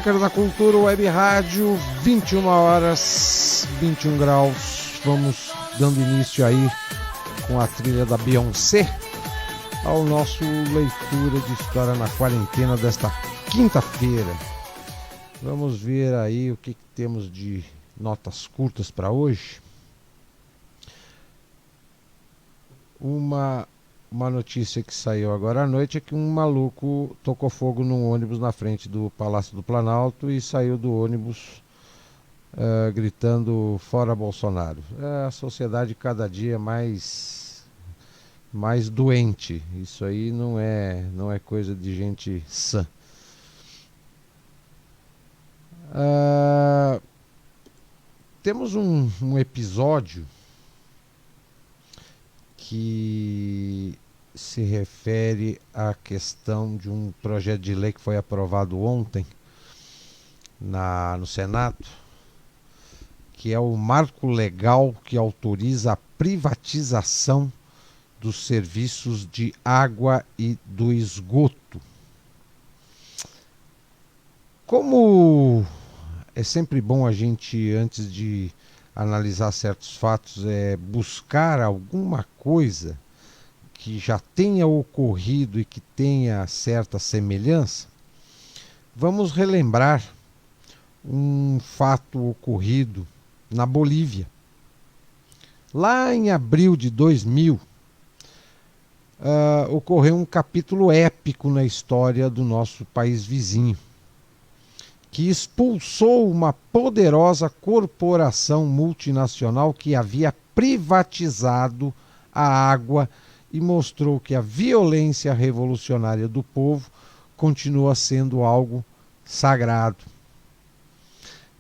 Bunker da Cultura, Web Rádio, 21 horas, 21 graus. Vamos dando início aí com a trilha da Beyoncé ao nosso leitura de história na quarentena desta quinta-feira. Vamos ver aí o que temos de notas curtas para hoje. Uma notícia que saiu agora à noite é que um maluco tocou fogo num ônibus na frente do Palácio do Planalto e saiu do ônibus gritando "Fora Bolsonaro". A sociedade cada dia mais doente. Isso aí não é coisa de gente sã. Temos um episódio que se refere à questão de um projeto de lei que foi aprovado ontem no Senado, que é o marco legal que autoriza a privatização dos serviços de água e do esgoto. Como é sempre bom a gente, antes de analisar certos fatos, buscar alguma coisa que já tenha ocorrido e que tenha certa semelhança, vamos relembrar um fato ocorrido na Bolívia. Lá em abril de 2000, ocorreu um capítulo épico na história do nosso país vizinho, que expulsou uma poderosa corporação multinacional que havia privatizado a água e mostrou que a violência revolucionária do povo continua sendo algo sagrado.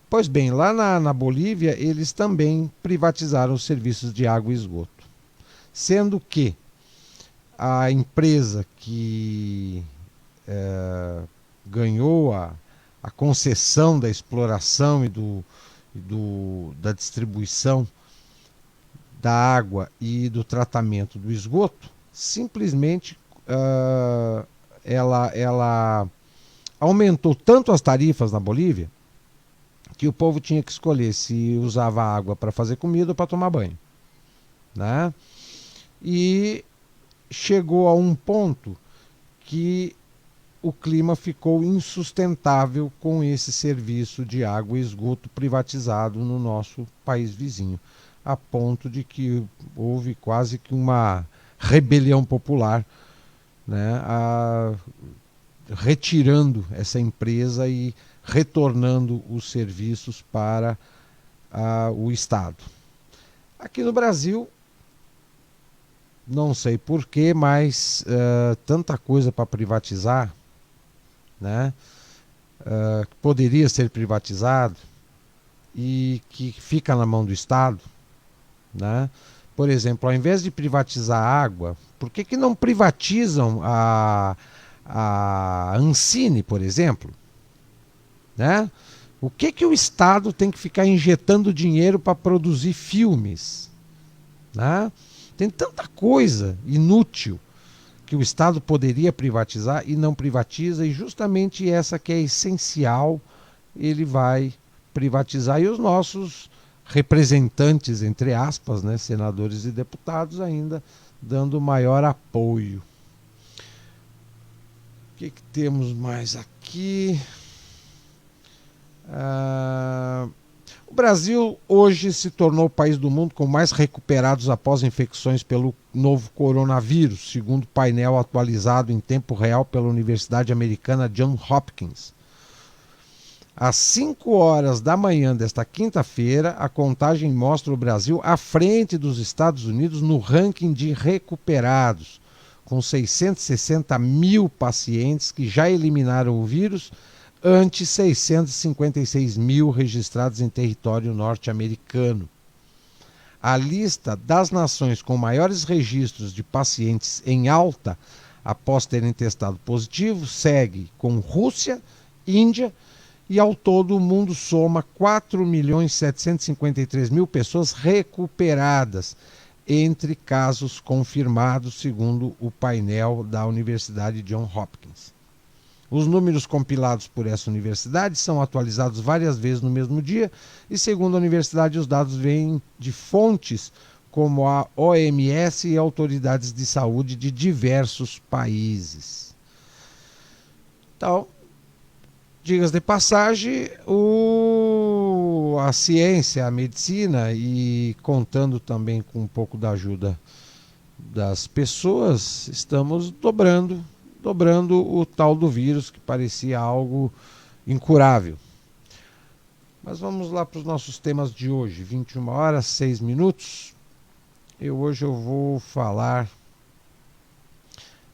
Pois bem, lá na Bolívia, eles também privatizaram os serviços de água e esgoto, sendo que a empresa que ganhou a concessão da exploração e da distribuição da água e do tratamento do esgoto, simplesmente ela aumentou tanto as tarifas na Bolívia que o povo tinha que escolher se usava água para fazer comida ou para tomar banho, né? E chegou a um ponto que o clima ficou insustentável com esse serviço de água e esgoto privatizado no nosso país vizinho, a ponto de que houve quase que uma rebelião popular, né, retirando essa empresa e retornando os serviços para o Estado. Aqui no Brasil, não sei porquê, mas tanta coisa para privatizar, né, poderia ser privatizado e que fica na mão do Estado, né? Por exemplo, ao invés de privatizar a água, por que não privatizam a Ancine, por exemplo? Né? O que o Estado tem que ficar injetando dinheiro para produzir filmes? Né? Tem tanta coisa inútil que o Estado poderia privatizar e não privatiza, e justamente essa que é essencial, ele vai privatizar, e os nossos representantes, entre aspas, né, senadores e deputados, ainda dando maior apoio. O que temos mais aqui? O Brasil hoje se tornou o país do mundo com mais recuperados após infecções pelo novo coronavírus, segundo o painel atualizado em tempo real pela Universidade Americana Johns Hopkins. Às 5 horas da manhã desta quinta-feira, a contagem mostra o Brasil à frente dos Estados Unidos no ranking de recuperados, com 660 mil pacientes que já eliminaram o vírus, ante 656 mil registrados em território norte-americano. A lista das nações com maiores registros de pacientes em alta após terem testado positivo segue com Rússia, Índia e ao todo o mundo soma 4.753.000 pessoas recuperadas entre casos confirmados, segundo o painel da Universidade Johns Hopkins. Os números compilados por essa universidade são atualizados várias vezes no mesmo dia e, segundo a universidade, os dados vêm de fontes como a OMS e autoridades de saúde de diversos países. Então, digas de passagem, a ciência, a medicina e contando também com um pouco da ajuda das pessoas, estamos dobrando o tal do vírus que parecia algo incurável. Mas vamos lá para os nossos temas de hoje, 21 horas, 6 minutos. Hoje eu vou falar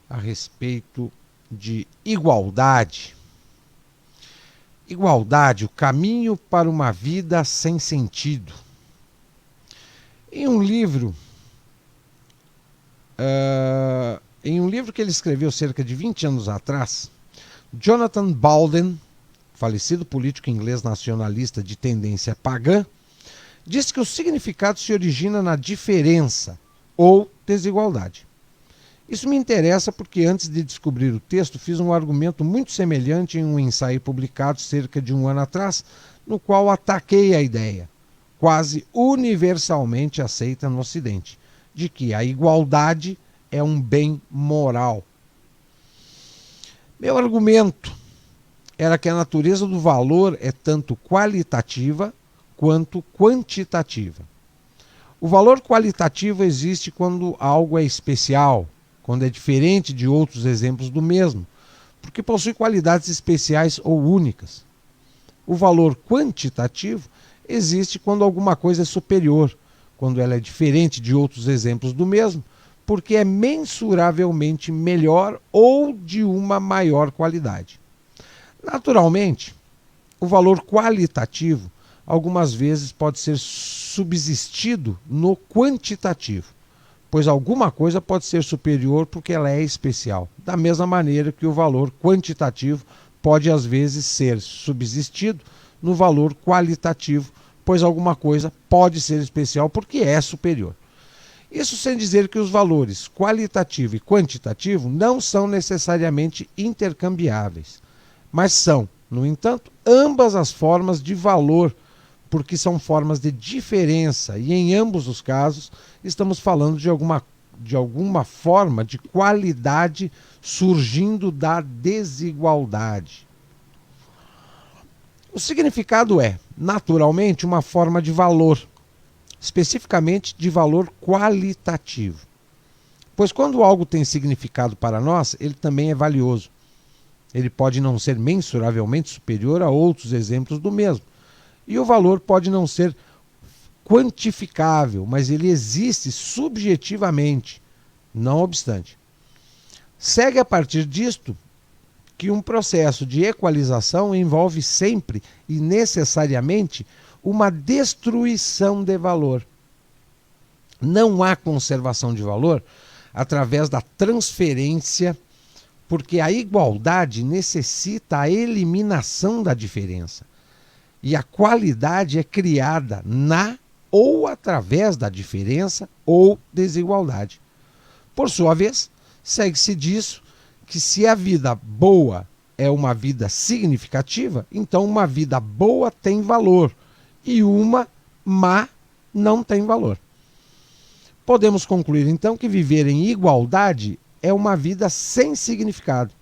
a respeito de igualdade. Igualdade, o caminho para uma vida sem sentido. Em um livro que ele escreveu cerca de 20 anos atrás, Jonathan Baldwin, falecido político inglês nacionalista de tendência pagã, diz que o significado se origina na diferença ou desigualdade. Isso me interessa porque antes de descobrir o texto fiz um argumento muito semelhante em um ensaio publicado cerca de um ano atrás, no qual ataquei a ideia, quase universalmente aceita no Ocidente, de que a igualdade é um bem moral. Meu argumento era que a natureza do valor é tanto qualitativa quanto quantitativa. O valor qualitativo existe quando algo é especial, quando é diferente de outros exemplos do mesmo, porque possui qualidades especiais ou únicas. O valor quantitativo existe quando alguma coisa é superior, quando ela é diferente de outros exemplos do mesmo, porque é mensuravelmente melhor ou de uma maior qualidade. Naturalmente, o valor qualitativo algumas vezes pode ser subsistido no quantitativo, pois alguma coisa pode ser superior porque ela é especial, da mesma maneira que o valor quantitativo pode às vezes ser subsistido no valor qualitativo, pois alguma coisa pode ser especial porque é superior. Isso sem dizer que os valores qualitativo e quantitativo não são necessariamente intercambiáveis, mas são, no entanto, ambas as formas de valor, porque são formas de diferença e em ambos os casos estamos falando de alguma forma de qualidade surgindo da desigualdade. O significado é, naturalmente, uma forma de valor, especificamente de valor qualitativo. Pois quando algo tem significado para nós, ele também é valioso. Ele pode não ser mensuravelmente superior a outros exemplos do mesmo. E o valor pode não ser quantificável, mas ele existe subjetivamente, não obstante. Segue a partir disto que um processo de equalização envolve sempre e necessariamente uma destruição de valor. Não há conservação de valor através da transferência, porque a igualdade necessita a eliminação da diferença. E a qualidade é criada na ou através da diferença ou desigualdade. Por sua vez, segue-se disso que se a vida boa é uma vida significativa, então uma vida boa tem valor e uma má não tem valor. Podemos concluir então que viver em igualdade é uma vida sem significado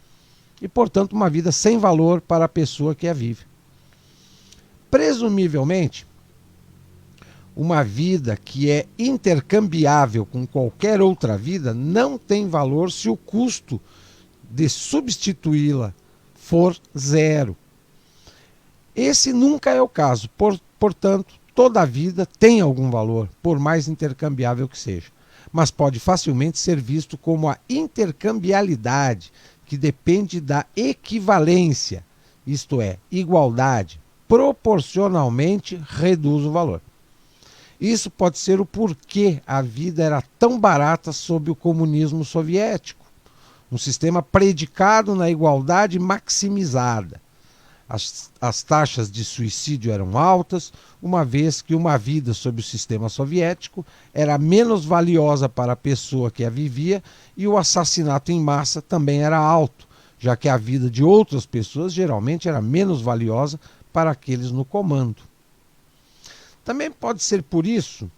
e, portanto, uma vida sem valor para a pessoa que a vive. Presumivelmente, uma vida que é intercambiável com qualquer outra vida não tem valor se o custo de substituí-la for zero. Esse nunca é o caso, portanto, toda vida tem algum valor, por mais intercambiável que seja, mas pode facilmente ser visto como a intercambialidade, que depende da equivalência, isto é, igualdade, proporcionalmente reduz o valor. Isso pode ser o porquê a vida era tão barata sob o comunismo soviético, um sistema predicado na igualdade maximizada. As taxas de suicídio eram altas, uma vez que uma vida sob o sistema soviético era menos valiosa para a pessoa que a vivia e o assassinato em massa também era alto, já que a vida de outras pessoas geralmente era menos valiosa para aqueles no comando. Também pode ser por isso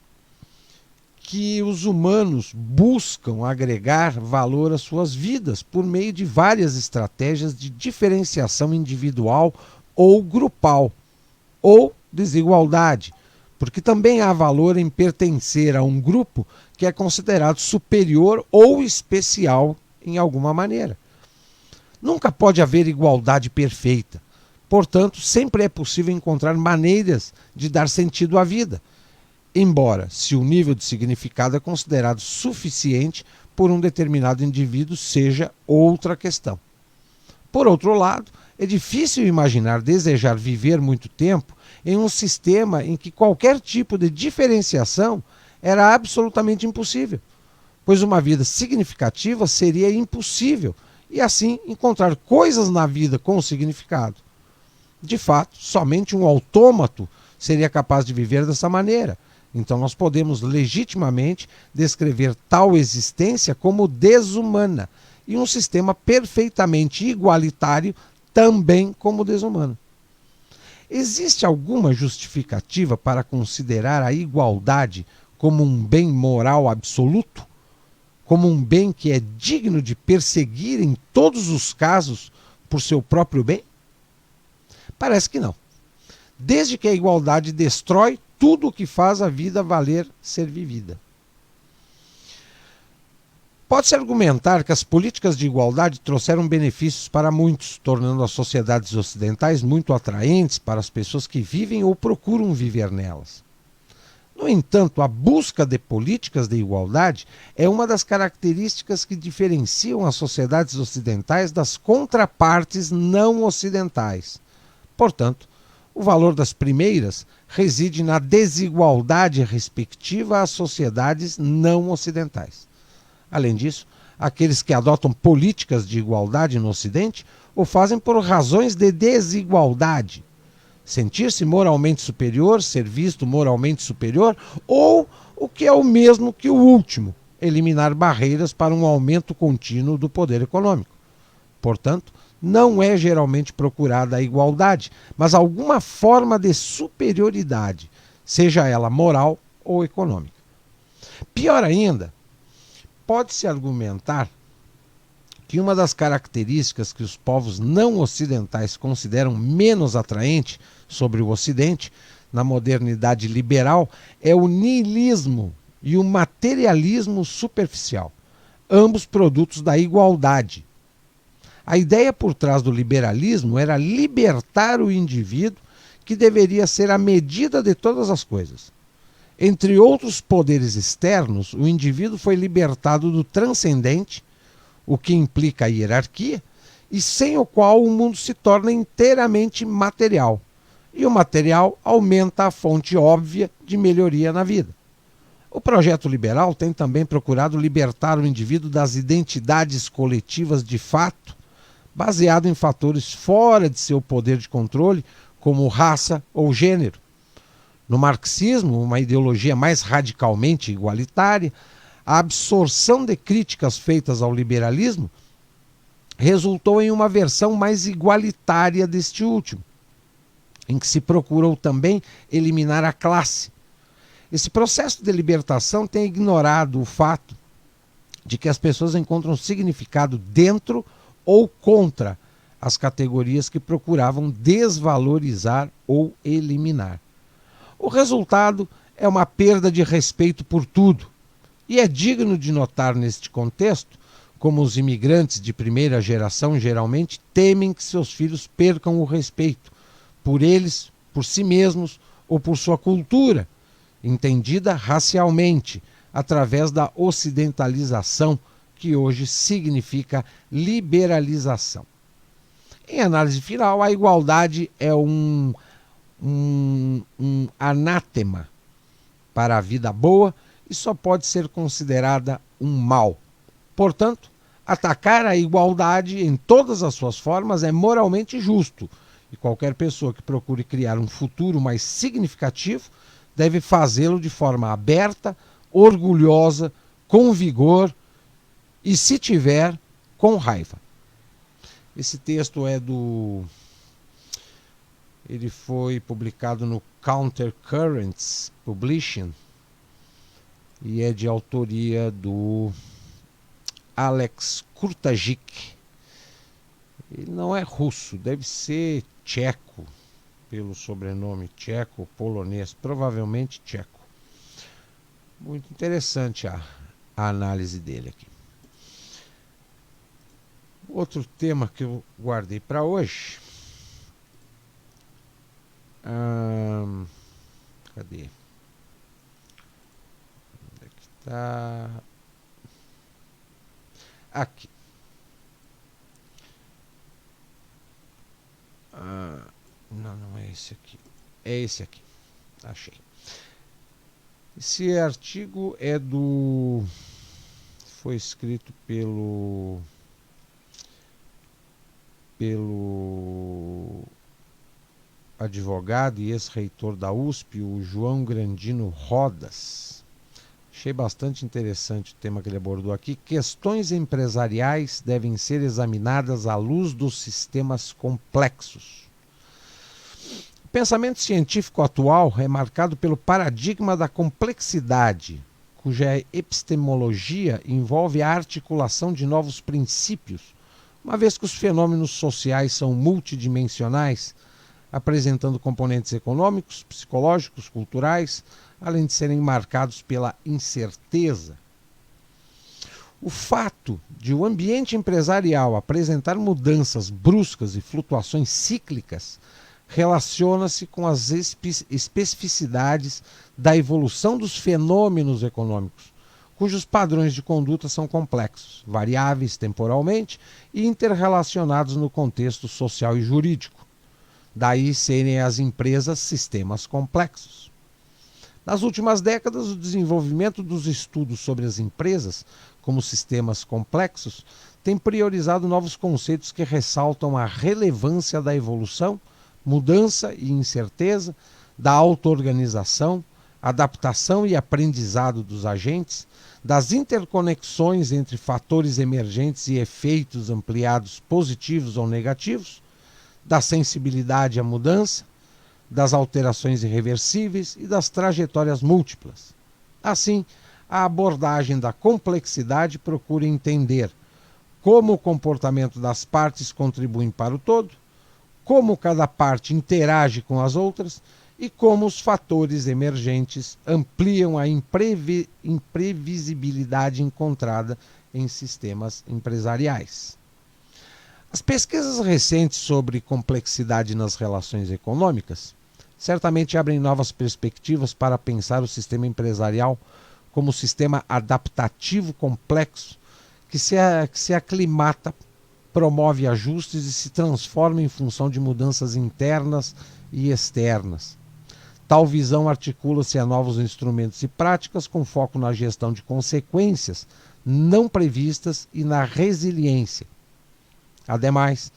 que os humanos buscam agregar valor às suas vidas por meio de várias estratégias de diferenciação individual ou grupal, ou desigualdade, porque também há valor em pertencer a um grupo que é considerado superior ou especial em alguma maneira. Nunca pode haver igualdade perfeita, portanto, sempre é possível encontrar maneiras de dar sentido à vida, embora, se o nível de significado é considerado suficiente por um determinado indivíduo, seja outra questão. Por outro lado, é difícil imaginar desejar viver muito tempo em um sistema em que qualquer tipo de diferenciação era absolutamente impossível, pois uma vida significativa seria impossível e, assim, encontrar coisas na vida com significado. De fato, somente um autômato seria capaz de viver dessa maneira. Então nós podemos legitimamente descrever tal existência como desumana e um sistema perfeitamente igualitário também como desumano. Existe alguma justificativa para considerar a igualdade como um bem moral absoluto? Como um bem que é digno de perseguir em todos os casos por seu próprio bem? Parece que não. Desde que a igualdade destrói tudo o que faz a vida valer ser vivida. Pode-se argumentar que as políticas de igualdade trouxeram benefícios para muitos, tornando as sociedades ocidentais muito atraentes para as pessoas que vivem ou procuram viver nelas. No entanto, a busca de políticas de igualdade é uma das características que diferenciam as sociedades ocidentais das contrapartes não ocidentais. Portanto, o valor das primeiras reside na desigualdade respectiva às sociedades não ocidentais. Além disso, aqueles que adotam políticas de igualdade no Ocidente o fazem por razões de desigualdade. Sentir-se moralmente superior, ser visto moralmente superior, ou, o que é o mesmo que o último, eliminar barreiras para um aumento contínuo do poder econômico. Portanto, não é geralmente procurada a igualdade, mas alguma forma de superioridade, seja ela moral ou econômica. Pior ainda, pode-se argumentar que uma das características que os povos não ocidentais consideram menos atraente sobre o Ocidente, na modernidade liberal, é o niilismo e o materialismo superficial, ambos produtos da igualdade. A ideia por trás do liberalismo era libertar o indivíduo, que deveria ser a medida de todas as coisas. Entre outros poderes externos, o indivíduo foi libertado do transcendente, o que implica a hierarquia, e sem o qual o mundo se torna inteiramente material. E o material aumenta a fonte óbvia de melhoria na vida. O projeto liberal tem também procurado libertar o indivíduo das identidades coletivas de fato, baseado em fatores fora de seu poder de controle, como raça ou gênero. No marxismo, uma ideologia mais radicalmente igualitária, a absorção de críticas feitas ao liberalismo resultou em uma versão mais igualitária deste último, em que se procurou também eliminar a classe. Esse processo de libertação tem ignorado o fato de que as pessoas encontram significado dentro ou contra as categorias que procuravam desvalorizar ou eliminar. O resultado é uma perda de respeito por tudo. E é digno de notar neste contexto como os imigrantes de primeira geração geralmente temem que seus filhos percam o respeito por eles, por si mesmos ou por sua cultura, entendida racialmente, através da ocidentalização, que hoje significa liberalização. Em análise final, a igualdade é um anátema para a vida boa e só pode ser considerada um mal. Portanto, atacar a igualdade em todas as suas formas é moralmente justo, e qualquer pessoa que procure criar um futuro mais significativo deve fazê-lo de forma aberta, orgulhosa, com vigor e, se tiver, com raiva. Esse texto ele foi publicado no Counter Currents Publishing e é de autoria do Alex Kurtajic. Ele não é russo, deve ser tcheco, pelo sobrenome tcheco, polonês, provavelmente tcheco. Muito interessante a análise dele aqui. Outro tema que eu guardei para hoje. Cadê? Onde é que está? Aqui. Não é esse aqui. É esse aqui. Achei. Esse artigo foi escrito pelo advogado e ex-reitor da USP, o João Grandino Rodas. Achei bastante interessante o tema que ele abordou aqui. Questões empresariais devem ser examinadas à luz dos sistemas complexos. O pensamento científico atual é marcado pelo paradigma da complexidade, cuja epistemologia envolve a articulação de novos princípios, uma vez que os fenômenos sociais são multidimensionais, apresentando componentes econômicos, psicológicos, culturais, além de serem marcados pela incerteza. O fato de o ambiente empresarial apresentar mudanças bruscas e flutuações cíclicas relaciona-se com as especificidades da evolução dos fenômenos econômicos, cujos padrões de conduta são complexos, variáveis temporalmente e interrelacionados no contexto social e jurídico. Daí serem as empresas sistemas complexos. Nas últimas décadas, o desenvolvimento dos estudos sobre as empresas como sistemas complexos tem priorizado novos conceitos que ressaltam a relevância da evolução, mudança e incerteza, da auto-organização, adaptação e aprendizado dos agentes, das interconexões entre fatores emergentes e efeitos ampliados positivos ou negativos, da sensibilidade à mudança, das alterações irreversíveis e das trajetórias múltiplas. Assim, a abordagem da complexidade procura entender como o comportamento das partes contribui para o todo, como cada parte interage com as outras e como os fatores emergentes ampliam a imprevisibilidade encontrada em sistemas empresariais. As pesquisas recentes sobre complexidade nas relações econômicas certamente abrem novas perspectivas para pensar o sistema empresarial como sistema adaptativo complexo que se aclimata, promove ajustes e se transforma em função de mudanças internas e externas. Tal visão articula-se a novos instrumentos e práticas com foco na gestão de consequências não previstas e na resiliência. Ademais,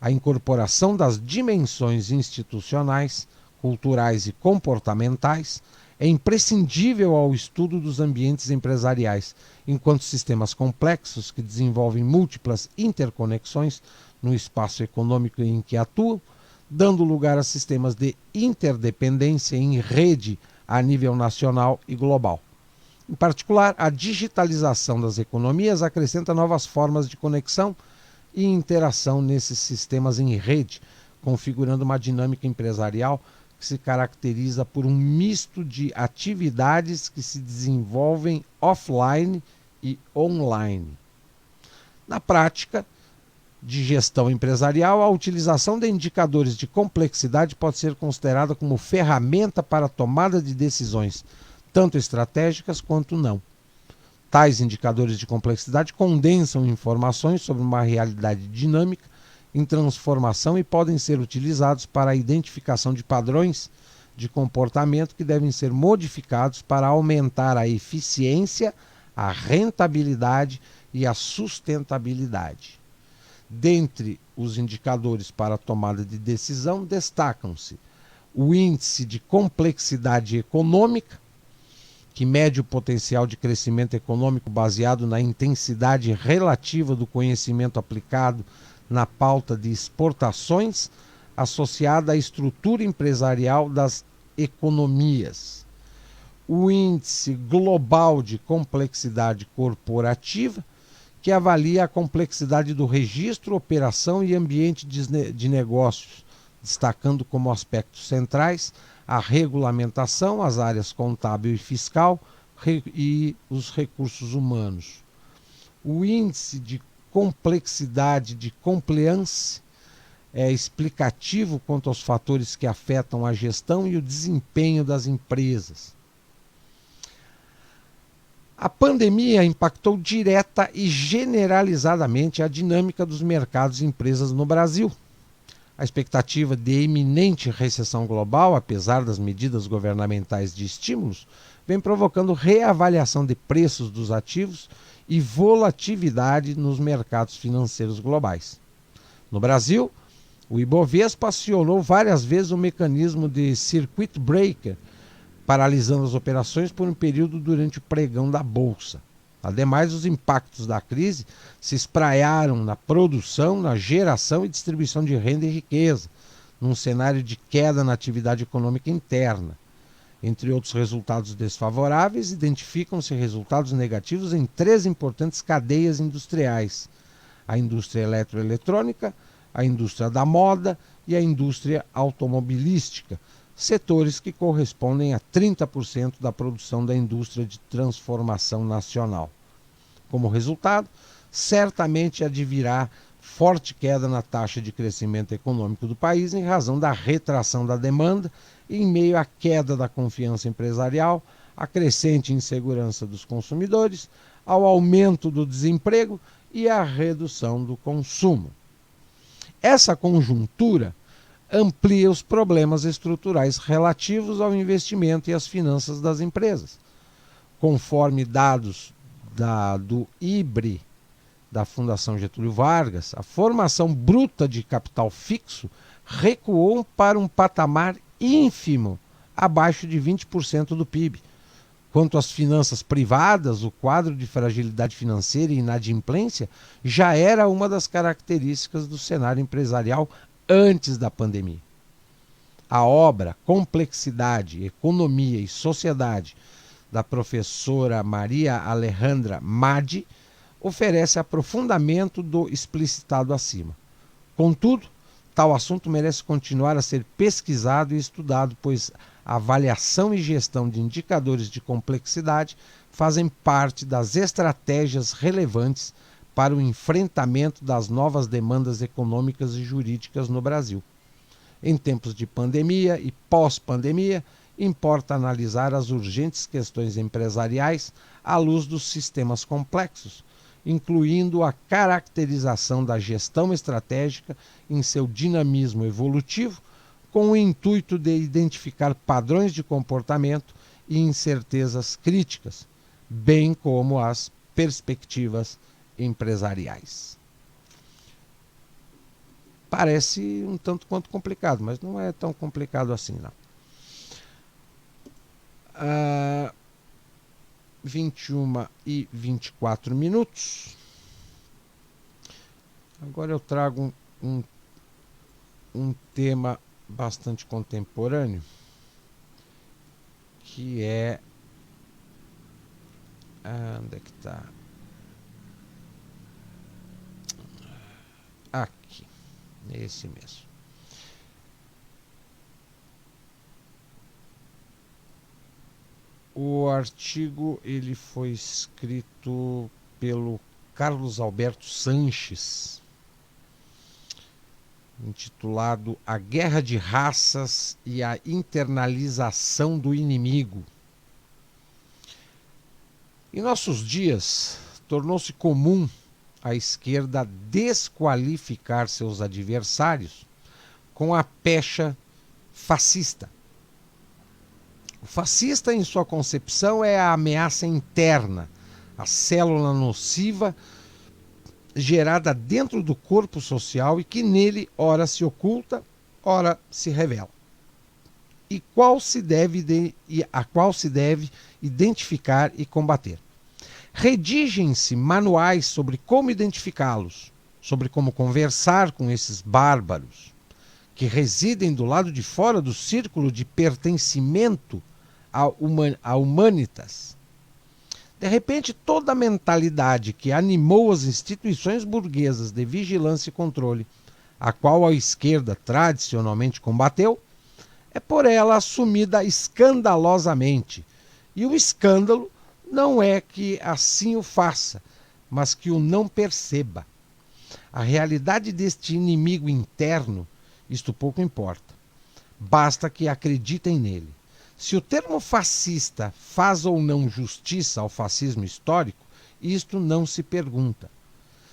a incorporação das dimensões institucionais, culturais e comportamentais é imprescindível ao estudo dos ambientes empresariais, enquanto sistemas complexos que desenvolvem múltiplas interconexões no espaço econômico em que atuam, dando lugar a sistemas de interdependência em rede a nível nacional e global. Em particular, a digitalização das economias acrescenta novas formas de conexão e interação nesses sistemas em rede, configurando uma dinâmica empresarial que se caracteriza por um misto de atividades que se desenvolvem offline e online. Na prática de gestão empresarial, a utilização de indicadores de complexidade pode ser considerada como ferramenta para a tomada de decisões, tanto estratégicas quanto não. Tais indicadores de complexidade condensam informações sobre uma realidade dinâmica em transformação e podem ser utilizados para a identificação de padrões de comportamento que devem ser modificados para aumentar a eficiência, a rentabilidade e a sustentabilidade. Dentre os indicadores para a tomada de decisão, destacam-se o índice de complexidade econômica, que mede o potencial de crescimento econômico baseado na intensidade relativa do conhecimento aplicado na pauta de exportações, associada à estrutura empresarial das economias. O índice global de complexidade corporativa, que avalia a complexidade do registro, operação e ambiente de negócios, destacando como aspectos centrais a regulamentação, as áreas contábil e fiscal e os recursos humanos. O índice de complexidade de compliance é explicativo quanto aos fatores que afetam a gestão e o desempenho das empresas. A pandemia impactou direta e generalizadamente a dinâmica dos mercados e empresas no Brasil. A expectativa de iminente recessão global, apesar das medidas governamentais de estímulos, vem provocando reavaliação de preços dos ativos e volatilidade nos mercados financeiros globais. No Brasil, o Ibovespa acionou várias vezes o mecanismo de circuit breaker, paralisando as operações por um período durante o pregão da Bolsa. Ademais, os impactos da crise se espraiaram na produção, na geração e distribuição de renda e riqueza, num cenário de queda na atividade econômica interna. Entre outros resultados desfavoráveis, identificam-se resultados negativos em 3 importantes cadeias industriais: a indústria eletroeletrônica, a indústria da moda e a indústria automobilística, setores que correspondem a 30% da produção da indústria de transformação nacional. Como resultado, certamente advirá forte queda na taxa de crescimento econômico do país em razão da retração da demanda e em meio à queda da confiança empresarial, à crescente insegurança dos consumidores, ao aumento do desemprego e à redução do consumo. Essa conjuntura amplia os problemas estruturais relativos ao investimento e às finanças das empresas. Conforme dados do IBRE, da Fundação Getúlio Vargas, a formação bruta de capital fixo recuou para um patamar ínfimo, abaixo de 20% do PIB. Quanto às finanças privadas, o quadro de fragilidade financeira e inadimplência já era uma das características do cenário empresarial antes da pandemia. A obra Complexidade, Economia e Sociedade, da professora Maria Alejandra Madi, oferece aprofundamento do explicitado acima. Contudo, tal assunto merece continuar a ser pesquisado e estudado, pois a avaliação e gestão de indicadores de complexidade fazem parte das estratégias relevantes para o enfrentamento das novas demandas econômicas e jurídicas no Brasil. Em tempos de pandemia e pós-pandemia, importa analisar as urgentes questões empresariais à luz dos sistemas complexos, incluindo a caracterização da gestão estratégica em seu dinamismo evolutivo, com o intuito de identificar padrões de comportamento e incertezas críticas, bem como as perspectivas empresariais. Parece um tanto quanto complicado, mas não é tão complicado assim, não. 21h24. Agora eu trago um tema bastante contemporâneo, que é... onde é que está? Aqui, esse mesmo. O artigo ele foi escrito pelo Carlos Alberto Sanches, intitulado A Guerra de Raças e a Internalização do Inimigo. Em nossos dias, tornou-se comum a esquerda desqualificar seus adversários com a pecha fascista. O fascista, em sua concepção, é a ameaça interna, a célula nociva gerada dentro do corpo social e que nele ora se oculta, ora se revela. E a qual se deve identificar e combater. Redigem-se manuais sobre como identificá-los, sobre como conversar com esses bárbaros que residem do lado de fora do círculo de pertencimento à humanitas. De repente, toda a mentalidade que animou as instituições burguesas de vigilância e controle, a qual a esquerda tradicionalmente combateu, é por ela assumida escandalosamente. E o escândalo não é que assim o faça, mas que o não perceba. A realidade deste inimigo interno, isto pouco importa. Basta que acreditem nele. Se o termo fascista faz ou não justiça ao fascismo histórico, isto não se pergunta.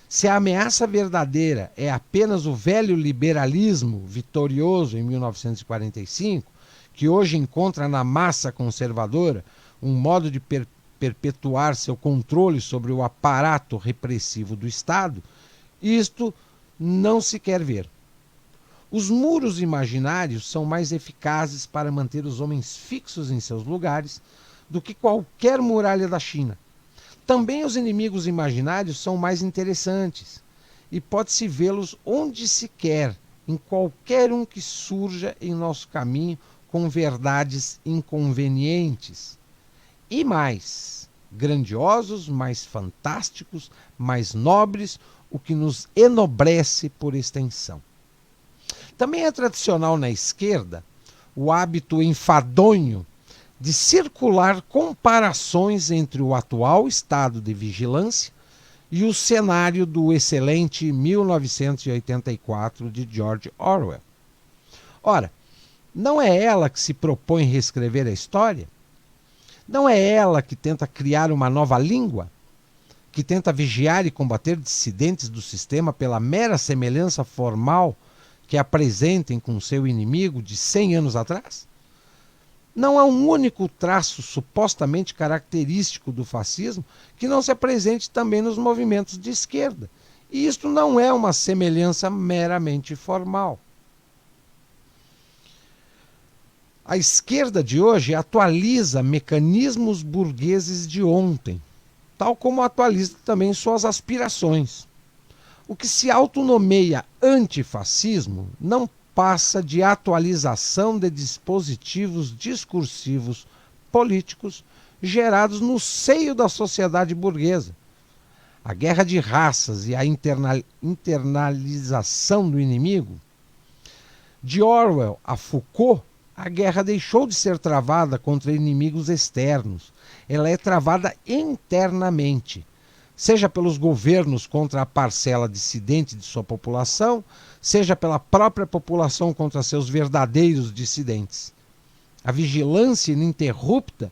Se a ameaça verdadeira é apenas o velho liberalismo vitorioso em 1945, que hoje encontra na massa conservadora um modo de perpetuar seu controle sobre o aparato repressivo do Estado, isto não se quer ver. Os muros imaginários são mais eficazes para manter os homens fixos em seus lugares do que qualquer muralha da China. Também os inimigos imaginários são mais interessantes e pode-se vê-los onde se quer, em qualquer um que surja em nosso caminho com verdades inconvenientes. E mais grandiosos, mais fantásticos, mais nobres, o que nos enobrece por extensão. Também é tradicional na esquerda o hábito enfadonho de circular comparações entre o atual estado de vigilância e o cenário do excelente 1984 de George Orwell. Ora, não é ela que se propõe reescrever a história? Não é ela que tenta criar uma nova língua? Que tenta vigiar e combater dissidentes do sistema pela mera semelhança formal que apresentem com seu inimigo de 100 anos atrás? Não há um único traço supostamente característico do fascismo que não se apresente também nos movimentos de esquerda. E isto não é uma semelhança meramente formal. A esquerda de hoje atualiza mecanismos burgueses de ontem, tal como atualiza também suas aspirações. O que se autonomeia antifascismo não passa de atualização de dispositivos discursivos políticos gerados no seio da sociedade burguesa. A guerra de raças e a internalização do inimigo. De Orwell a Foucault, a guerra deixou de ser travada contra inimigos externos. Ela é travada internamente, seja pelos governos contra a parcela dissidente de sua população, seja pela própria população contra seus verdadeiros dissidentes. A vigilância ininterrupta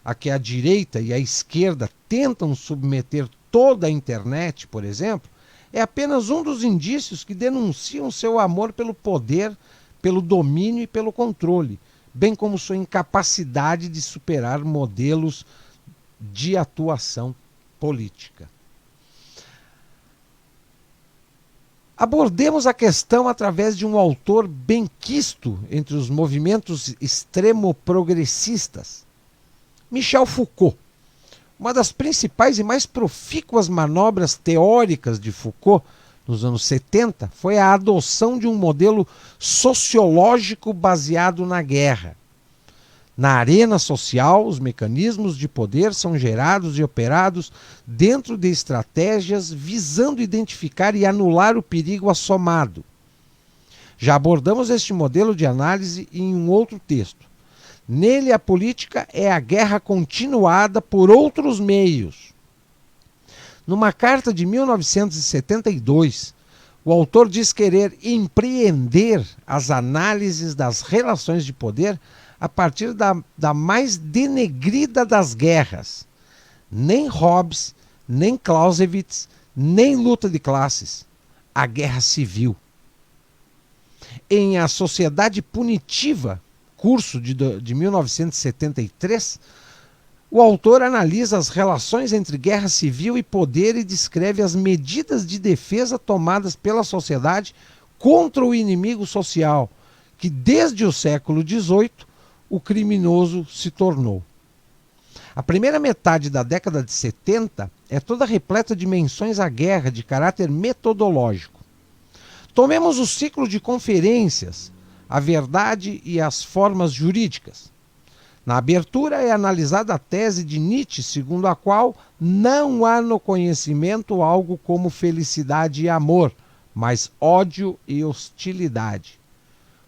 a que a direita e a esquerda tentam submeter toda a internet, por exemplo, é apenas um dos indícios que denunciam seu amor pelo poder, pelo domínio e pelo controle, bem como sua incapacidade de superar modelos de atuação política. Abordemos a questão através de um autor benquisto entre os movimentos extremo-progressistas, Michel Foucault. Uma das principais e mais profícuas manobras teóricas de Foucault nos anos 70 foi a adoção de um modelo sociológico baseado na guerra. Na arena social, os mecanismos de poder são gerados e operados dentro de estratégias visando identificar e anular o perigo assomado. Já abordamos este modelo de análise em um outro texto. Nele, a política é a guerra continuada por outros meios. Numa carta de 1972, o autor diz querer empreender as análises das relações de poder a partir da mais denegrida das guerras. Nem Hobbes, nem Clausewitz, nem luta de classes. A guerra civil. Em A Sociedade Punitiva, curso de 1973, o autor analisa as relações entre guerra civil e poder e descreve as medidas de defesa tomadas pela sociedade contra o inimigo social, que desde o século XVIII o criminoso se tornou. A primeira metade da década de 70 é toda repleta de menções à guerra de caráter metodológico. Tomemos o ciclo de conferências, a verdade e as formas jurídicas. Na abertura é analisada a tese de Nietzsche, segundo a qual não há no conhecimento algo como felicidade e amor, mas ódio e hostilidade.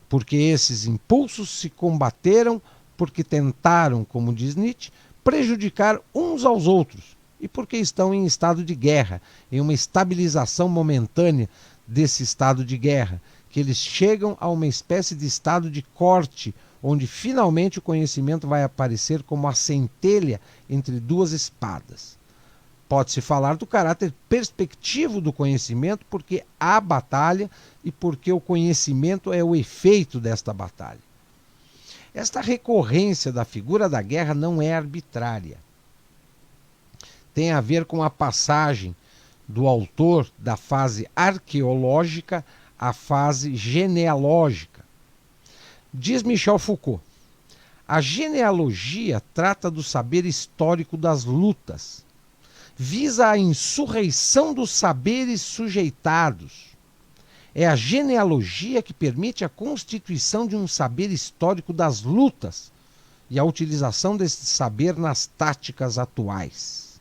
Porque esses impulsos se combateram porque tentaram, como diz Nietzsche, prejudicar uns aos outros e porque estão em estado de guerra, em uma estabilização momentânea desse estado de guerra, que eles chegam a uma espécie de estado de corte, onde finalmente o conhecimento vai aparecer como a centelha entre duas espadas. Pode-se falar do caráter perspectivo do conhecimento porque há batalha e porque o conhecimento é o efeito desta batalha. Esta recorrência da figura da guerra não é arbitrária. Tem a ver com a passagem do autor da fase arqueológica à fase genealógica. Diz Michel Foucault, a genealogia trata do saber histórico das lutas, visa a insurreição dos saberes sujeitados. É a genealogia que permite a constituição de um saber histórico das lutas e a utilização desse saber nas táticas atuais.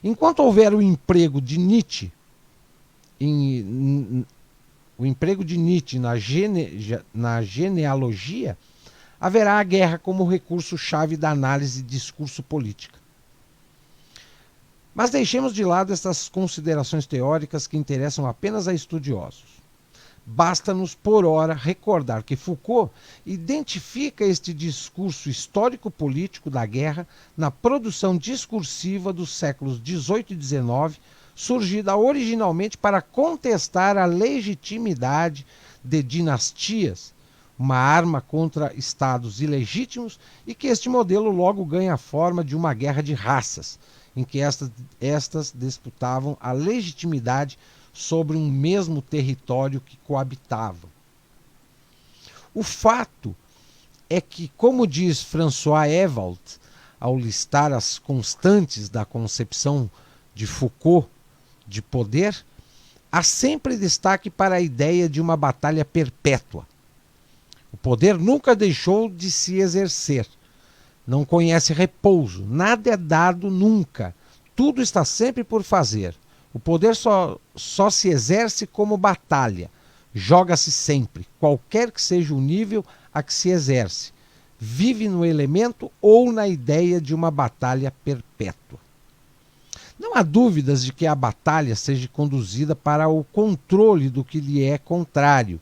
Enquanto houver o emprego de Nietzsche, na genealogia, haverá a guerra como recurso-chave da análise de discurso política. Mas deixemos de lado estas considerações teóricas que interessam apenas a estudiosos. Basta-nos, por ora, recordar que Foucault identifica este discurso histórico-político da guerra na produção discursiva dos séculos XVIII e XIX, surgida originalmente para contestar a legitimidade de dinastias, uma arma contra estados ilegítimos, e que este modelo logo ganha a forma de uma guerra de raças, em que estas disputavam a legitimidade sobre um mesmo território que coabitavam. O fato é que, como diz François Ewald, ao listar as constantes da concepção de Foucault de poder, há sempre destaque para a ideia de uma batalha perpétua. O poder nunca deixou de se exercer. Não conhece repouso, nada é dado nunca. Tudo está sempre por fazer. O poder só se exerce como batalha. Joga-se sempre, qualquer que seja o nível a que se exerce. Vive no elemento ou na ideia de uma batalha perpétua. Não há dúvidas de que a batalha seja conduzida para o controle do que lhe é contrário,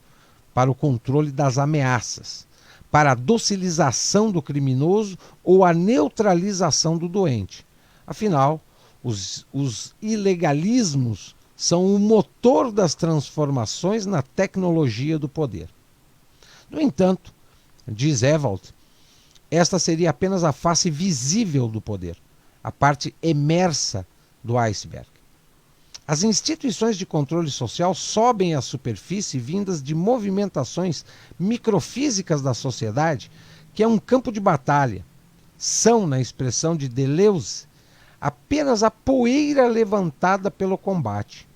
para o controle das ameaças, para a docilização do criminoso ou a neutralização do doente. Afinal, os ilegalismos são o motor das transformações na tecnologia do poder. No entanto, diz Ewald, esta seria apenas a face visível do poder, a parte emersa do iceberg. As instituições de controle social sobem à superfície vindas de movimentações microfísicas da sociedade, que é um campo de batalha. São, na expressão de Deleuze, apenas a poeira levantada pelo combate.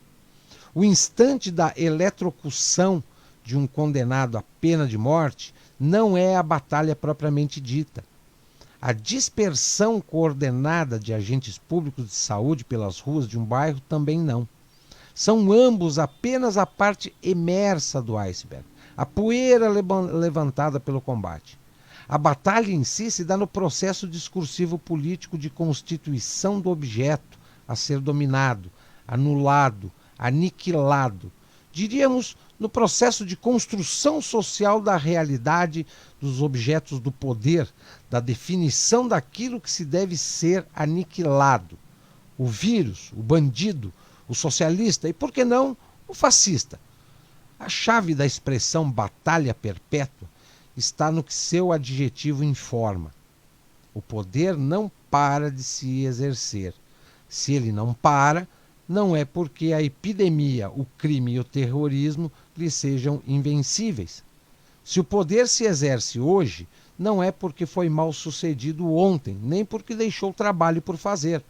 O instante da eletrocução de um condenado à pena de morte não é a batalha propriamente dita. A dispersão coordenada de agentes públicos de saúde pelas ruas de um bairro também não. São ambos apenas a parte emersa do iceberg, a poeira levantada pelo combate. A batalha em si se dá no processo discursivo político de constituição do objeto a ser dominado, anulado, aniquilado. Diríamos no processo de construção social da realidade dos objetos do poder, da definição daquilo que se deve ser aniquilado. O vírus, o bandido, o socialista e, por que não, o fascista. A chave da expressão batalha perpétua está no que seu adjetivo informa. O poder não para de se exercer. Se ele não para, não é porque a epidemia, o crime e o terrorismo lhe sejam invencíveis. Se o poder se exerce hoje, não é porque foi mal sucedido ontem, nem porque deixou trabalho por fazer.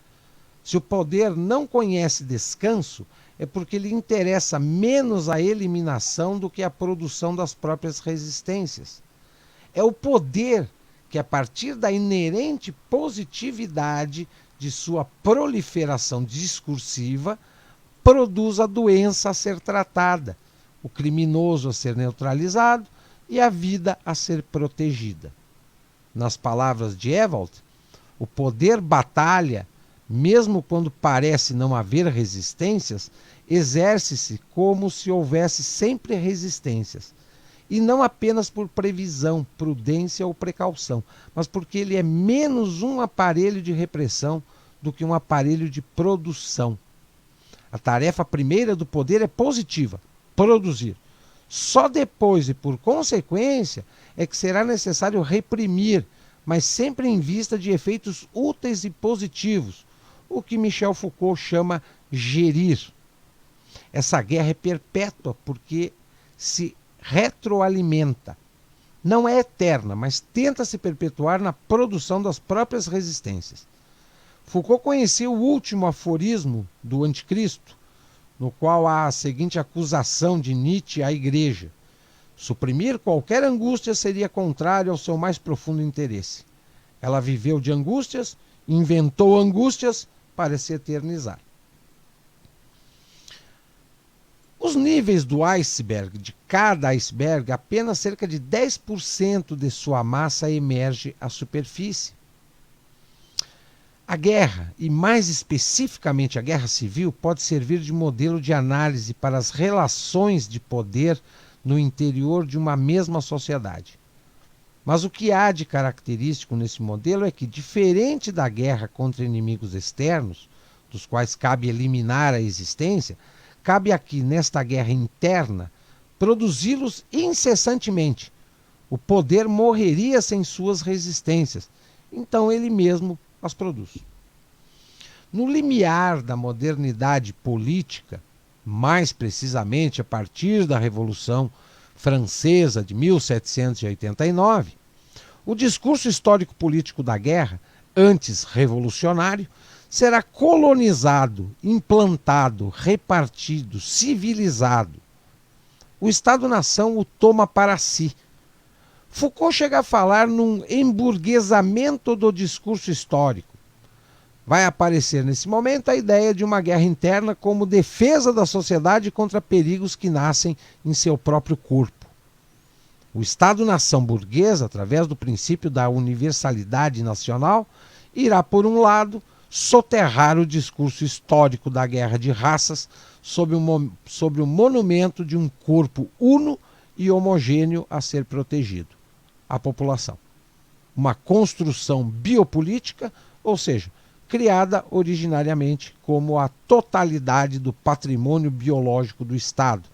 Se o poder não conhece descanso, é porque lhe interessa menos a eliminação do que a produção das próprias resistências. É o poder que, a partir da inerente positividade de sua proliferação discursiva, produz a doença a ser tratada, o criminoso a ser neutralizado e a vida a ser protegida. Nas palavras de Ewald, o poder batalha, mesmo quando parece não haver resistências, exerce-se como se houvesse sempre resistências. E não apenas por previsão, prudência ou precaução, mas porque ele é menos um aparelho de repressão do que um aparelho de produção. A tarefa primeira do poder é positiva, produzir. Só depois e por consequência é que será necessário reprimir, mas sempre em vista de efeitos úteis e positivos, o que Michel Foucault chama gerir. Essa guerra é perpétua porque se retroalimenta. Não é eterna, mas tenta se perpetuar na produção das próprias resistências. Foucault conhecia o último aforismo do Anticristo, no qual há a seguinte acusação de Nietzsche à Igreja: suprimir qualquer angústia seria contrário ao seu mais profundo interesse. Ela viveu de angústias, inventou angústias para se eternizar. Os níveis do iceberg, de cada iceberg, apenas cerca de 10% de sua massa emerge à superfície. A guerra, e mais especificamente a guerra civil, pode servir de modelo de análise para as relações de poder no interior de uma mesma sociedade. Mas o que há de característico nesse modelo é que, diferente da guerra contra inimigos externos, dos quais cabe eliminar a existência, cabe aqui, nesta guerra interna, produzi-los incessantemente. O poder morreria sem suas resistências, então ele mesmo as produz. No limiar da modernidade política, mais precisamente a partir da Revolução Francesa de 1789, o discurso histórico-político da guerra, antes revolucionário, será colonizado, implantado, repartido, civilizado. O Estado-nação o toma para si. Foucault chega a falar num emburguesamento do discurso histórico. Vai aparecer nesse momento a ideia de uma guerra interna como defesa da sociedade contra perigos que nascem em seu próprio corpo. O Estado-nação burguesa, através do princípio da universalidade nacional, irá, por um lado, soterrar o discurso histórico da guerra de raças sob o monumento de um corpo uno e homogêneo a ser protegido, a população. Uma construção biopolítica, ou seja, criada originariamente como a totalidade do patrimônio biológico do Estado,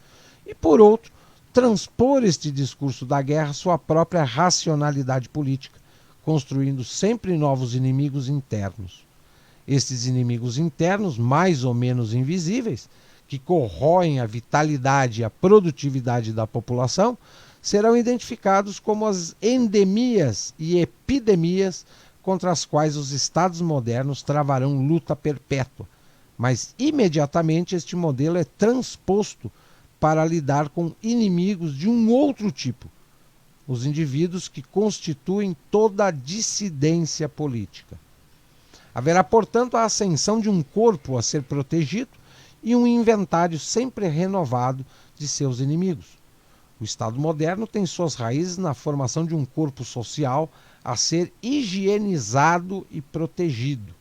e, por outro, transpor este discurso da guerra à sua própria racionalidade política, construindo sempre novos inimigos internos. Estes inimigos internos, mais ou menos invisíveis, que corroem a vitalidade e a produtividade da população, serão identificados como as endemias e epidemias contra as quais os estados modernos travarão luta perpétua. Mas imediatamente este modelo é transposto para lidar com inimigos de um outro tipo, os indivíduos que constituem toda a dissidência política. Haverá, portanto, a ascensão de um corpo a ser protegido e um inventário sempre renovado de seus inimigos. O Estado moderno tem suas raízes na formação de um corpo social a ser higienizado e protegido.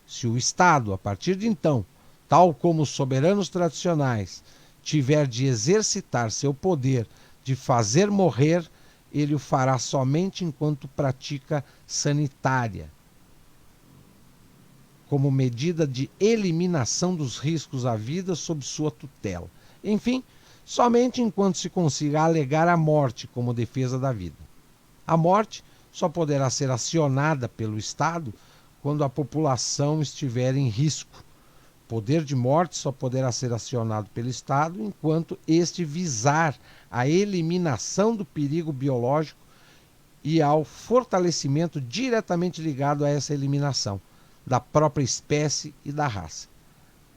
Se o Estado, a partir de então, tal como os soberanos tradicionais, tiver de exercitar seu poder de fazer morrer, ele o fará somente enquanto prática sanitária, como medida de eliminação dos riscos à vida sob sua tutela. Enfim, somente enquanto se consiga alegar a morte como defesa da vida. A morte só poderá ser acionada pelo Estado quando a população estiver em risco. O poder de morte só poderá ser acionado pelo Estado enquanto este visar a eliminação do perigo biológico e ao fortalecimento diretamente ligado a essa eliminação da própria espécie e da raça.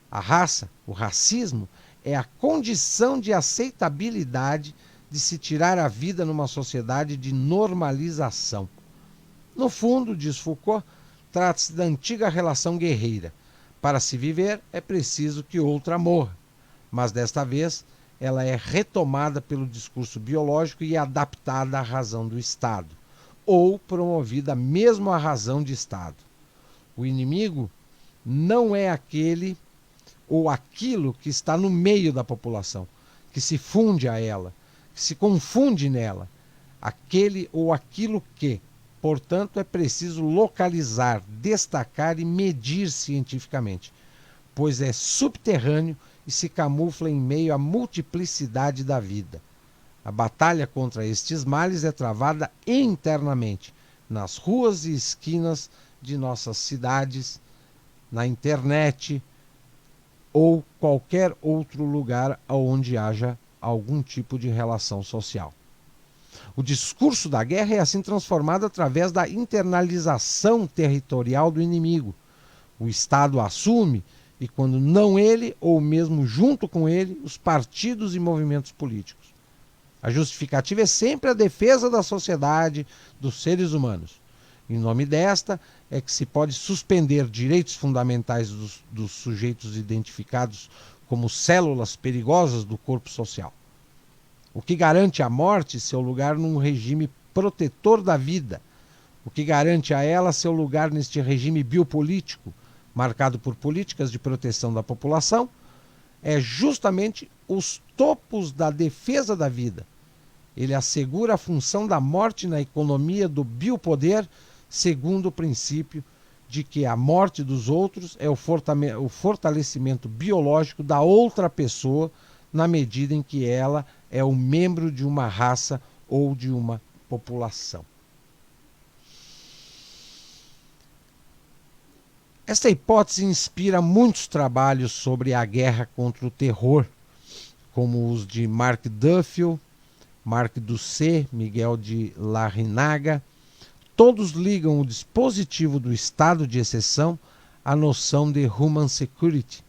A raça, o racismo, é a condição de aceitabilidade de se tirar a vida numa sociedade de normalização. No fundo, diz Foucault, trata-se da antiga relação guerreira. Para se viver, é preciso que outra morra. Mas desta vez, ela é retomada pelo discurso biológico e adaptada à razão do Estado, ou promovida mesmo à razão de Estado. O inimigo não é aquele ou aquilo que está no meio da população, que se funde a ela, que se confunde nela, aquele ou aquilo que, portanto, é preciso localizar, destacar e medir cientificamente, pois é subterrâneo e se camufla em meio à multiplicidade da vida. A batalha contra estes males é travada internamente, nas ruas e esquinas de nossas cidades, na internet ou qualquer outro lugar onde haja algum tipo de relação social. O discurso da guerra é assim transformado através da internalização territorial do inimigo. O Estado assume, e quando não ele, ou mesmo junto com ele, os partidos e movimentos políticos. A justificativa é sempre a defesa da sociedade, dos seres humanos. Em nome desta, é que se pode suspender direitos fundamentais dos sujeitos identificados como células perigosas do corpo social. O que garante à morte seu lugar num regime protetor da vida. O que garante a ela seu lugar neste regime biopolítico, marcado por políticas de proteção da população, é justamente os topos da defesa da vida. Ele assegura a função da morte na economia do biopoder, segundo o princípio de que a morte dos outros é o fortalecimento biológico da outra pessoa, na medida em que ela é um membro de uma raça ou de uma população. Esta hipótese inspira muitos trabalhos sobre a guerra contra o terror, como os de Mark Duffield, Marc Doucet, Miguel de Larrinaga. Todos ligam o dispositivo do estado de exceção à noção de human security.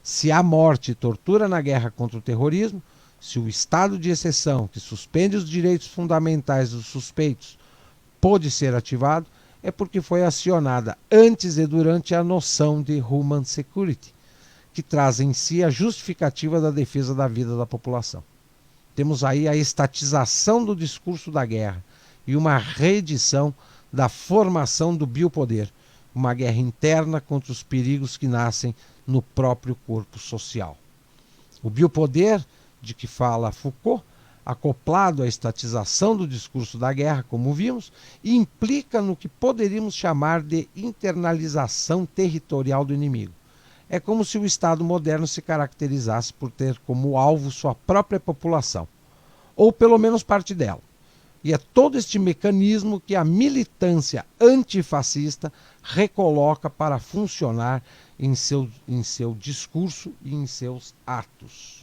Se há morte e tortura na guerra contra o terrorismo, se o estado de exceção, que suspende os direitos fundamentais dos suspeitos, pôde ser ativado, é porque foi acionada antes e durante a noção de human security, que traz em si a justificativa da defesa da vida da população. Temos aí a estatização do discurso da guerra e uma reedição da formação do biopoder, uma guerra interna contra os perigos que nascem no próprio corpo social. O biopoder, de que fala Foucault, acoplado à estatização do discurso da guerra, como vimos, implica no que poderíamos chamar de internalização territorial do inimigo. É como se o Estado moderno se caracterizasse por ter como alvo sua própria população, ou pelo menos parte dela. E é todo este mecanismo que a militância antifascista recoloca para funcionar em seu discurso e em seus atos.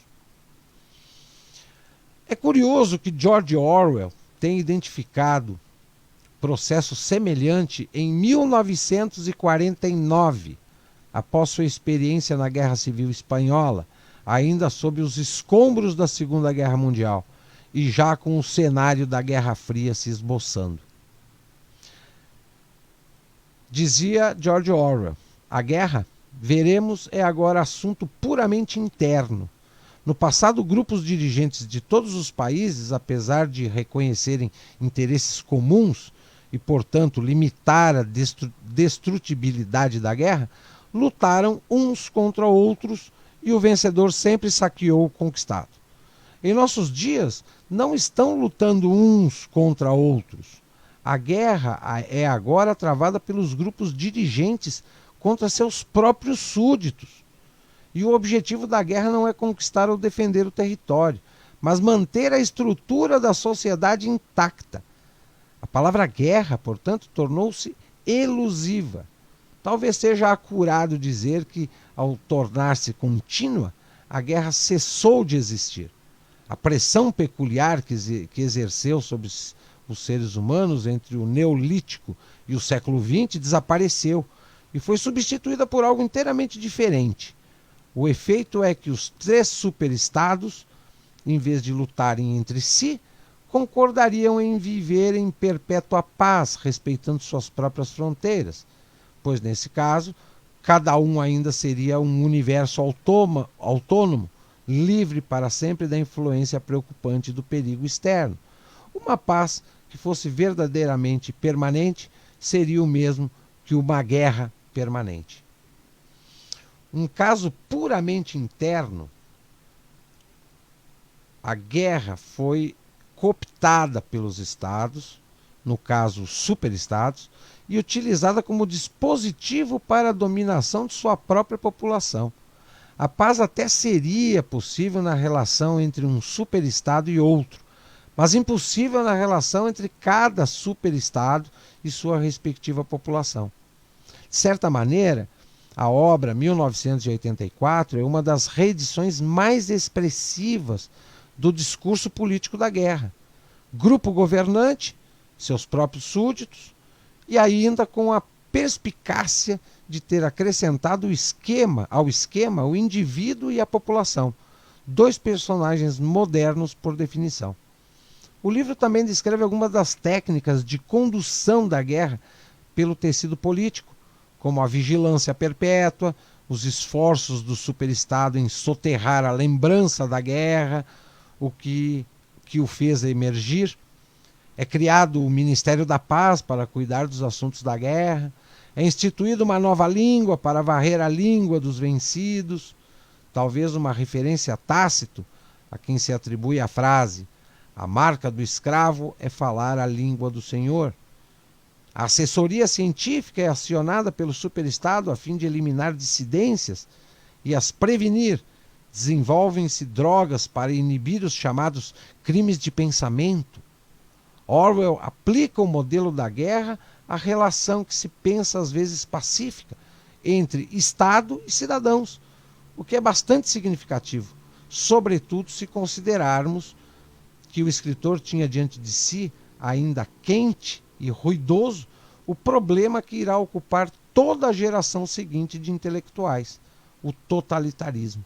É curioso que George Orwell tenha identificado processo semelhante em 1949, após sua experiência na Guerra Civil Espanhola, ainda sob os escombros da Segunda Guerra Mundial, e já com o cenário da Guerra Fria se esboçando. Dizia George Orwell: a guerra, veremos, é agora assunto puramente interno. No passado, grupos dirigentes de todos os países, apesar de reconhecerem interesses comuns e, portanto, limitar a destrutibilidade da guerra, lutaram uns contra outros e o vencedor sempre saqueou o conquistado. Em nossos dias, não estão lutando uns contra outros. A guerra é agora travada pelos grupos dirigentes contra seus próprios súditos. E o objetivo da guerra não é conquistar ou defender o território, mas manter a estrutura da sociedade intacta. A palavra guerra, portanto, tornou-se elusiva. Talvez seja acurado dizer que, ao tornar-se contínua, a guerra cessou de existir. A pressão peculiar que exerceu sobre os seres humanos entre o Neolítico e o século XX desapareceu e foi substituída por algo inteiramente diferente. O efeito é que os 3 superestados, em vez de lutarem entre si, concordariam em viver em perpétua paz, respeitando suas próprias fronteiras, pois nesse caso, cada um ainda seria um universo autônomo, livre para sempre da influência preocupante do perigo externo. Uma paz que fosse verdadeiramente permanente seria o mesmo que uma guerra permanente. Um caso puramente interno, a guerra foi cooptada pelos estados, no caso superestados, e utilizada como dispositivo para a dominação de sua própria população. A paz até seria possível na relação entre um superestado e outro, mas impossível na relação entre cada superestado e sua respectiva população. De certa maneira, a obra 1984 é uma das reedições mais expressivas do discurso político da guerra. Grupo governante, seus próprios súditos, e ainda com a perspicácia de ter acrescentado ao esquema o indivíduo e a população, 2 personagens modernos por definição. O livro também descreve algumas das técnicas de condução da guerra pelo tecido político, como a vigilância perpétua, os esforços do superestado em soterrar a lembrança da guerra, o que o fez emergir. É criado o Ministério da Paz para cuidar dos assuntos da guerra. É instituída uma nova língua para varrer a língua dos vencidos. Talvez uma referência a Tácito, a quem se atribui a frase: a marca do escravo é falar a língua do Senhor. A assessoria científica é acionada pelo superestado a fim de eliminar dissidências e as prevenir. Desenvolvem-se drogas para inibir os chamados crimes de pensamento. Orwell aplica o modelo da guerra à relação que se pensa às vezes pacífica entre Estado e cidadãos, o que é bastante significativo, sobretudo se considerarmos que o escritor tinha diante de si, ainda quente e ruidoso, o problema que irá ocupar toda a geração seguinte de intelectuais, o totalitarismo.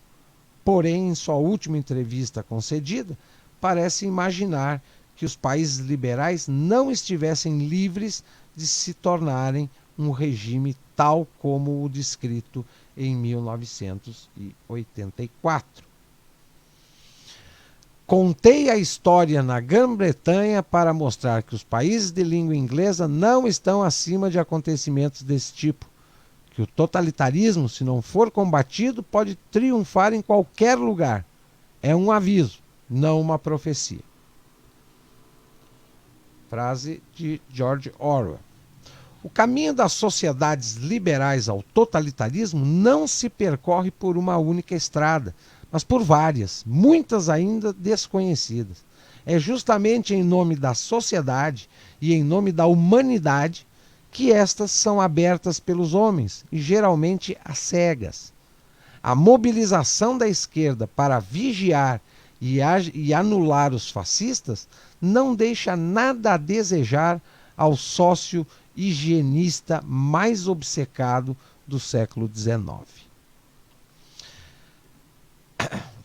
Porém, em sua última entrevista concedida, parece imaginar que os países liberais não estivessem livres de se tornarem um regime tal como o descrito em 1984. Contei a história na Grã-Bretanha para mostrar que os países de língua inglesa não estão acima de acontecimentos desse tipo, que o totalitarismo, se não for combatido, pode triunfar em qualquer lugar. É um aviso, não uma profecia. Frase de George Orwell. O caminho das sociedades liberais ao totalitarismo não se percorre por uma única estrada, mas por várias, muitas ainda desconhecidas. É justamente em nome da sociedade e em nome da humanidade que estas são abertas pelos homens, e geralmente às cegas. A mobilização da esquerda para vigiar e anular os fascistas não deixa nada a desejar ao sócio higienista mais obcecado do século XIX.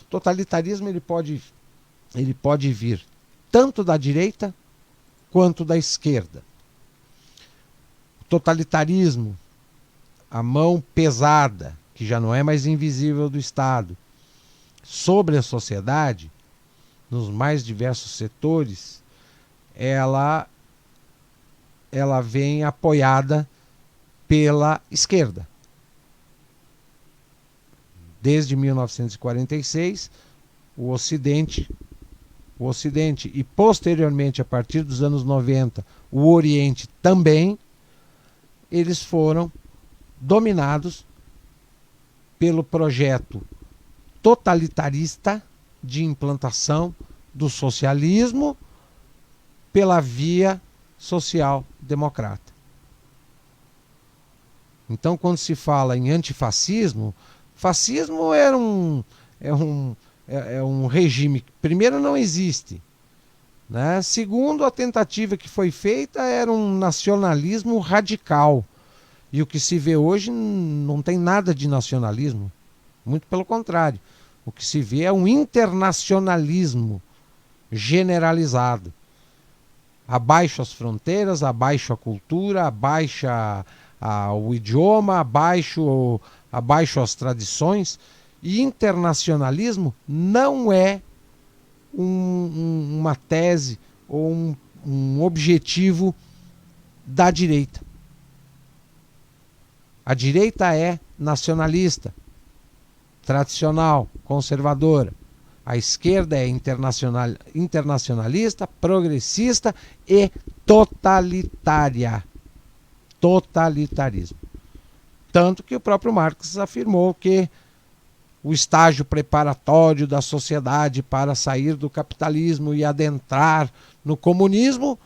O totalitarismo ele pode vir tanto da direita quanto da esquerda. O totalitarismo, a mão pesada, que já não é mais invisível do Estado, sobre a sociedade, nos mais diversos setores, ela vem apoiada pela esquerda. Desde 1946, o Ocidente e posteriormente, a partir dos anos 90, o Oriente também, eles foram dominados pelo projeto totalitarista de implantação do socialismo pela via social-democrata. Então, quando se fala em antifascismo, fascismo é um regime que, primeiro, não existe, né? Segundo, a tentativa que foi feita era um nacionalismo radical. E o que se vê hoje não tem nada de nacionalismo, muito pelo contrário. O que se vê é um internacionalismo generalizado. Abaixo as fronteiras, abaixo a cultura, abaixo o idioma, abaixo as tradições. E internacionalismo não é uma tese ou um objetivo da direita. A direita é nacionalista, tradicional, conservadora. A esquerda é internacionalista, progressista e totalitária. Totalitarismo. Tanto que o próprio Marx afirmou que o estágio preparatório da sociedade para sair do capitalismo e adentrar no comunismo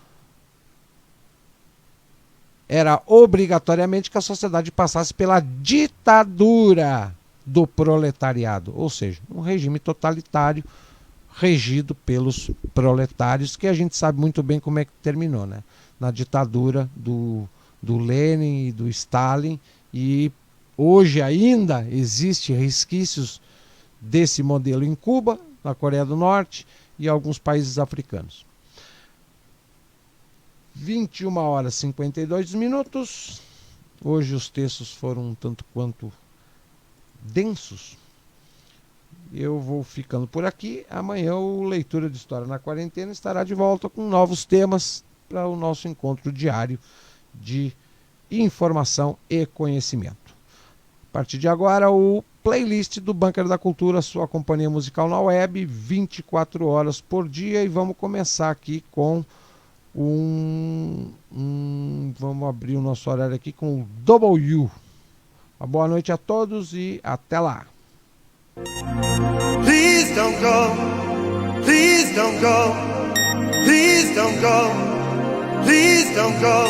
era obrigatoriamente que a sociedade passasse pela ditadura do proletariado, ou seja, um regime totalitário regido pelos proletários, que a gente sabe muito bem como é que terminou, né? Na ditadura do Lenin e do Stalin, e hoje ainda existe resquícios desse modelo em Cuba, na Coreia do Norte e alguns países africanos. 21 horas e 52 minutos. Hoje os textos foram um tanto quanto densos. Eu vou ficando por aqui. Amanhã o Leitura de História na Quarentena estará de volta com novos temas para o nosso encontro diário de informação e conhecimento. A partir de agora, o playlist do Bunker da Cultura, sua companhia musical na web, 24 horas por dia. E vamos começar aqui com vamos abrir o nosso horário aqui com o Double U. Uma boa noite a todos e até lá. Please don't go, please don't go, please don't go, please don't go.